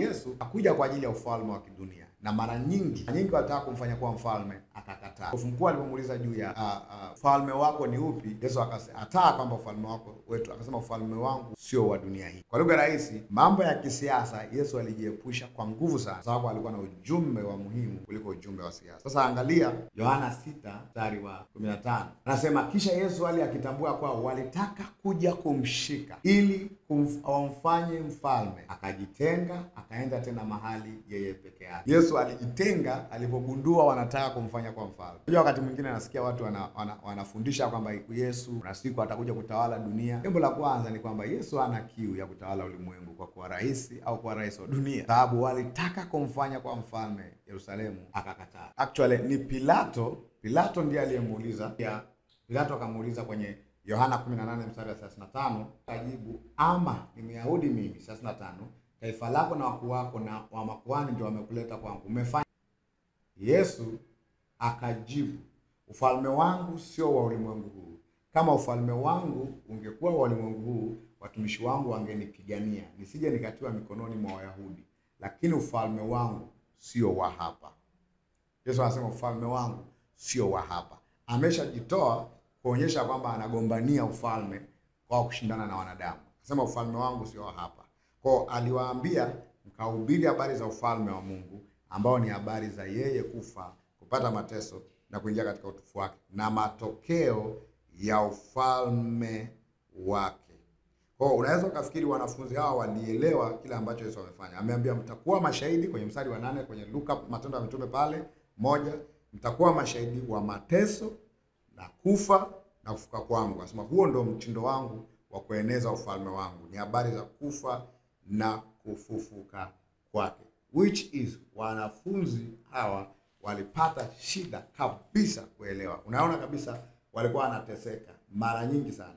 Yesu hakuja kwa ajili ya ufalme wa kidunia, na mara nyingi walitaka kumfanya kuwa mfalme, akakataa. Askofu mkuu alipomuuliza juu ya ufalme wako ni upi, Yesu akataa kwamba ufalme wako wetu, akasema ufalme wangu sio wa dunia hii. Kwa lugha rahisi, mambo ya kisiasa Yesu alijiepusha kwa nguvu sana, sababu alikuwa na ujumbe wa muhimu kuliko ujumbe wa siasa. Sasa angalia Yohana 6 mstari wa 15, anasema kisha Yesu akitambua kwao walitaka kuja kumshika ili wamfanye mfalme, akajitenga, akaenda tena mahali yeye peke yake. Yesu alijitenga alipogundua wanataka kumfanya kwa mfalme. Unajua, wakati mwingine nasikia watu wanafundisha kwamba Yesu na siku atakuja kutawala dunia. Jambo la kwanza ni kwamba Yesu hana kiu ya kutawala ulimwengu kwa kuwa rais au kwa rais wa dunia, sababu walitaka kumfanya kwa mfalme Yerusalemu, akakataa. Actually ni Pilato ndiye aliyemuuliza. Pilato akamuuliza kwenye Yohana 18 mstari wa 35, akajibu, ama ni Myahudi mimi? 35, taifa lako na wakuu wako na wa makuhani ndio wamekuleta kwangu, umefanya. Yesu akajibu, ufalme wangu sio wa ulimwengu huu. Kama ufalme wangu ungekuwa wa ulimwengu huu, watumishi wangu wangenipigania nisije nikatiwa mikononi mwa Wayahudi, lakini ufalme wangu sio wa hapa. Yesu anasema ufalme wangu sio wa hapa. Ameshajitoa kuonyesha kwamba anagombania ufalme kwa kushindana na wanadamu. Anasema ufalme wangu sio wa hapa. Kwa aliwaambia, mkahubiri habari za ufalme wa Mungu, ambao ni habari za yeye kufa, kupata mateso na kuingia katika utukufu wake, na matokeo ya ufalme wake. Kwa unaweza ukafikiri wanafunzi hawa walielewa kile ambacho Yesu amefanya. Ameambia mtakuwa mashahidi kwenye mstari wa 8 kwenye Matendo ya Mitume pale 1, mtakuwa mashahidi wa mateso na kufa na kufuka kwangu. Anasema huo ndio mtindo wangu wa kueneza ufalme wangu, ni habari za kufa na kufufuka kwake, which is wanafunzi hawa walipata shida kabisa kuelewa. Unaona kabisa walikuwa wanateseka mara nyingi sana.